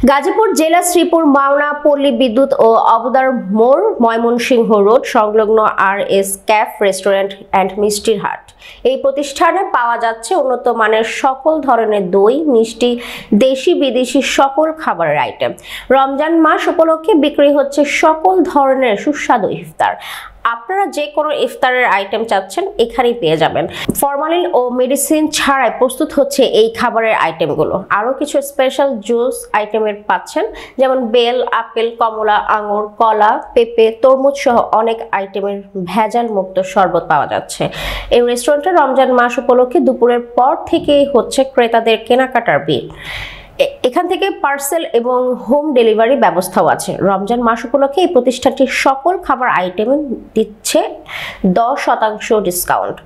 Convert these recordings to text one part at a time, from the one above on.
গাজীপুর জেলা শ্রীপুর মাওনা পল্লী বিদ্যুৎ ও অবদার মোড় ময়মনসিংহ রোড সংলগ্ন RS ক্যাফ রেস্টুরেন্ট অ্যান্ড মিষ্টির হাট এই প্রতিষ্ঠানে পাওয়া যাচ্ছে উন্নত মানের সকল ধরনের দই, মিষ্টি, দেশি বিদেশি সকল খাবারের আইটেম। রমজান মাস উপলক্ষে বিক্রি হচ্ছে সকল ধরনের সুস্বাদু ইফতার। আপনারা যে কোনো ইফতারের আইটেম চাচ্ছেন এখানেই পেয়ে যাবেন। ফরমালিন ও মেডিসিন ছাড়াই প্রস্তুত হচ্ছে এই খাবারের আইটেমগুলো। আরও কিছু স্পেশাল জুস আইটেমের পাচ্ছেন, যেমন বেল, আপেল, কমলা, আঙুর, কলা, পেঁপে, তরমুজ সহ অনেক আইটেমের ভেজাল মুক্ত শরবত পাওয়া যাচ্ছে। এই রেস্টুরেন্টে রমজান মাস উপলক্ষে দুপুরের পর থেকেই হচ্ছে ক্রেতাদের কেনাকাটার ভিড়। এখান থেকে পার্সেল এবং হোম ডেলিভারি ব্যবস্থাও আছে। রমজান মাস উপলক্ষে এই প্রতিষ্ঠানটি সকল খাবার আইটেমে দিচ্ছে 10% ডিসকাউন্ট।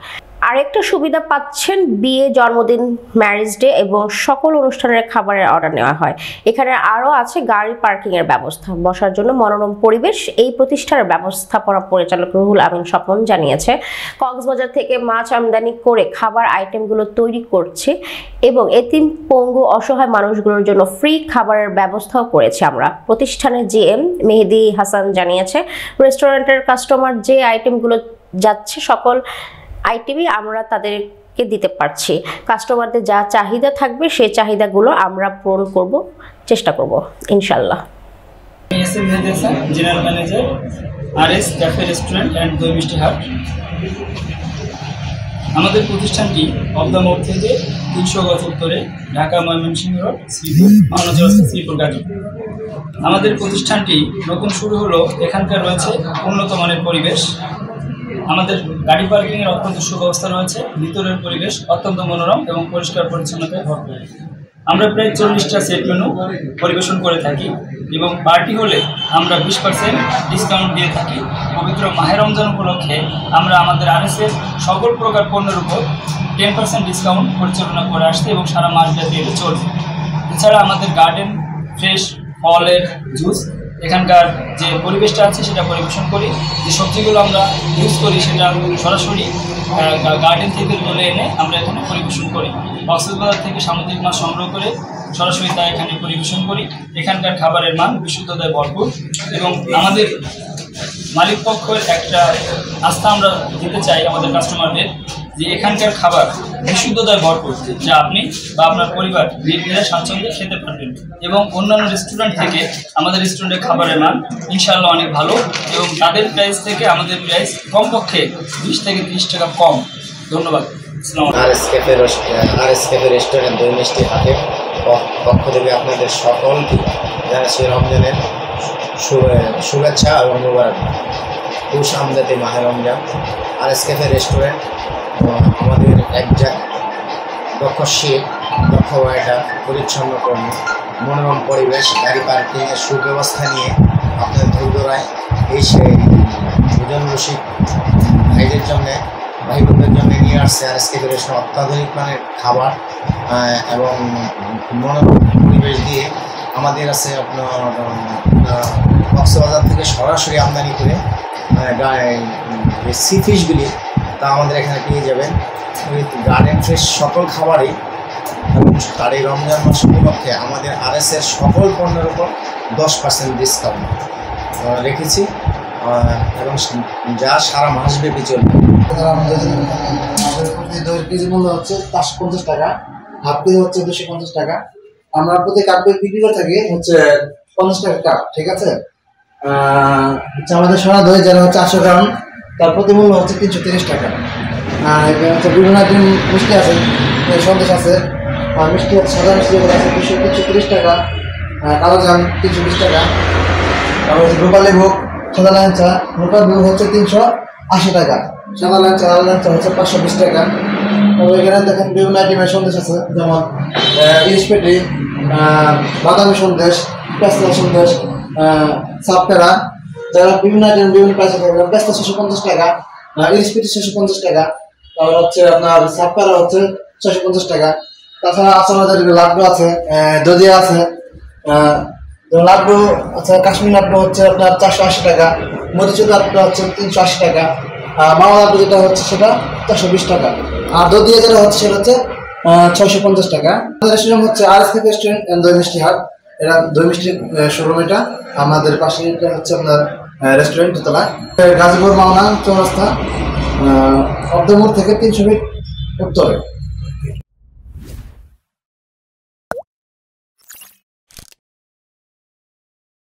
আরেকটা সুবিধা পাচ্ছেন, বিয়ে, জন্মদিন, ম্যারেজ ডে এবং সকল অনুষ্ঠানের খাবারের অর্ডার নেওয়া হয়। এখানে আরও আছে গাড়ি পার্কিং এর ব্যবস্থা। বসার জন্য মনোরম পরিবেশ। এই প্রতিষ্ঠানের ব্যবস্থাপনা পরিচালক রুহুল আমিন স্বপন জানিয়েছে, কক্সবাজার থেকে মাছ আমদানি করে খাবার আইটেমগুলো তৈরি করছে এবং এতিম, পঙ্গু, অসহায় মানুষগুলোর জন্য ফ্রি খাবারের ব্যবস্থাও করেছে আমরা। প্রতিষ্ঠানের GM মেহেদি হাসান জানিয়েছে, রেস্টুরেন্টের কাস্টমার যে আইটেমগুলো যাচ্ছে সকল আইটেমই আমরা তাদেরকে দিতে পারছি। কাস্টমারদের যা চাহিদা থাকবে সেই চাহিদাগুলো আমরা পূরণ করব, চেষ্টা করব ইনশাল্লাহ। Mehedi Hasan, general manager, RS cafe restaurant and Doi Mishti হাট। আমাদের প্রতিষ্ঠানটি অবদা মোড় থেকে 300 গজ উত্তরে, ঢাকা ময়মনসিংহ রোড, শ্রীপুর মাওনা চৌরাস্তা, শ্রীপুর গাজীপুর। আমাদের প্রতিষ্ঠানটি নতুন শুরু হলো। এখানকার রয়েছে উন্নত মানের পরিবেশ। আমাদের গাড়ি পার্কিংয়ের অত্যন্ত সুব্যবস্থা রয়েছে। ভিতরের পরিবেশ অত্যন্ত মনোরম এবং পরিষ্কার পরিচ্ছন্নতায় ভরপুর। আমরা প্রায় 40টা সেট মেনু পরিবেশন করে থাকি এবং পার্টি হলে আমরা 20% ডিসকাউন্ট দিয়ে থাকি। পবিত্র মাহে রমজান উপলক্ষে আমরা আমাদের RS-এর সকল প্রকার পণ্যের উপর 10% ডিসকাউন্ট পরিচালনা করে আসতে এবং সারা মাস ব্যাপী এটা চলবে। এছাড়া আমাদের গার্ডেন ফ্রেশ ফলের জুস, এখানকার যে পরিবেশটা আছে সেটা পরিবেশন করি। যে সবজিগুলো আমরা ইউজ করি সেটা সরাসরি গার্ডেন থেকে তুলে এনে আমরা এখানে পরিবেশন করি। কক্সবাজার থেকে সামুদ্রিক মাছ সংগ্রহ করে সরাসরি তা এখানে পরিবেশন করি। এখানকার খাবারের মান বিশুদ্ধতায় ভরপুর এবং আমাদের মালিক পক্ষের একটা আস্থা আমরা দিতে চাই আমাদের কাস্টমারদের যে এখানকার খাবার বিশুদ্ধতায় ভরপুর, যা আপনি বা আপনার পরিবার নির্ভয়ে স্বাচ্ছন্দ্যে খেতে পারবেন। এবং অন্যান্য রেস্টুরেন্ট থেকে আমাদের রেস্টুরেন্টের খাবারের মান ইনশাআল্লাহ অনেক ভালো এবং তাদের প্রাইস থেকে আমাদের প্রাইস কমপক্ষে 20 থেকে 30 টাকা কম। ধন্যবাদ। RS ক্যাফে রেস্টুরেন্ট দই মিষ্টি হাটের পক্ষ থেকে আপনাদের সকলকে জানাচ্ছি রমজানের শুভেচ্ছা এবং মোবারকবাদ। খুশ আমদাতে মাহে রমজান। RS ক্যাফে রেস্টুরেন্ট আমাদের একজাক্ট দক্ষ শেফ, দক্ষ ওয়েটার, পরিচ্ছন্ন কর্মী, মনোরম পরিবেশ, গাড়ি পার্কিংয়ের সুব্যবস্থা নিয়ে আপনাদের ধৈর্যরায় এই সেই ভোজন রসিক ভাইদের জন্যে, ভাই বোনদের জন্য নিয়ে আসছে RS ক্যাফে রেস্টুরেন্ট। অত্যাধুনিক মানের খাবার এবং মনোরম পরিবেশ দিয়ে আমাদের আছে আপনার কক্সবাজার থেকে সরাসরি আমদানি করে সি ফিশগুলি তা আমাদের এখানে পেয়ে যাবেন। গার্ডেন ফ্রেশ সকল খাবারই এবং তার এই রমজান মাস উপলক্ষে আমাদের RS-এর সকল পণ্যের উপর 10% ডিসকাউন্ট রেখেছি এবং যা সারা মাসব্যাপী চলবে। আমাদের প্রতি দইয়ের কেজি মূল্য হচ্ছে 550 টাকা, হাফ কেজি হচ্ছে 250 টাকা। আমরা প্রতি কাপ বিক্রি করে থাকি হচ্ছে 50 টাকা কাপ, ঠিক আছে। আমাদের সোনা দই যারা হচ্ছে 800 গ্রাম, তার প্রতি মূল্য হচ্ছে 330 টাকা। এখানে হচ্ছে বিভিন্ন আইটেম মিষ্টি আছে, সন্দেশ আছে, মিষ্টি হচ্ছে সাদা মিষ্টি আছে 230 টাকা, কালোজাম 320 টাকা। তারপর হচ্ছে রূপালী ভোগ, সাদা ল্যাংচা, রূপালী ভোগ হচ্ছে 380 টাকা, সাদা ল্যাংচা হচ্ছে 520 টাকা। তারপর এখানে দেখেন বিভিন্ন আইটেমের সন্দেশ আছে, যেমন ইলিশ পেটি, বাদামি সন্দেশ, পেস্তা সন্দেশ, সাপটেরা, যারা বিভিন্ন আইটেম বিভিন্ন প্রাইসে থাকবে। পেস্তা 650 টাকা, ইলিশ পেটি 650 টাকা, তারপর হচ্ছে আপনার সাপটেরা হচ্ছে 650 টাকা। তাছাড়া আছে আমাদের লাড্ডু আছে, দধিয়া আছে, লাড্ডু আচ্ছা কাশ্মীর লাড্ডু হচ্ছে আপনার 480 টাকা, মরিচুর লাড্ডু হচ্ছে 380 টাকা, মাওয়া লাড্ডু যেটা হচ্ছে সেটা 420 টাকা, আর দধিয়া যেটা হচ্ছে সেটা হচ্ছে 650 টাকা। আমাদের রেস্টুরেন্ট হচ্ছে RS cafe restaurant and Doi Mishti হাট। এরা দই মিষ্টির শোরুম। এটা আমাদের পাশে, এটা হচ্ছে আপনার রেস্টুরেন্ট দোতলা, গাজীপুর মাওনা চৌরাস্তা, অর্ধমোড় থেকে 300 ফিট উত্তরে।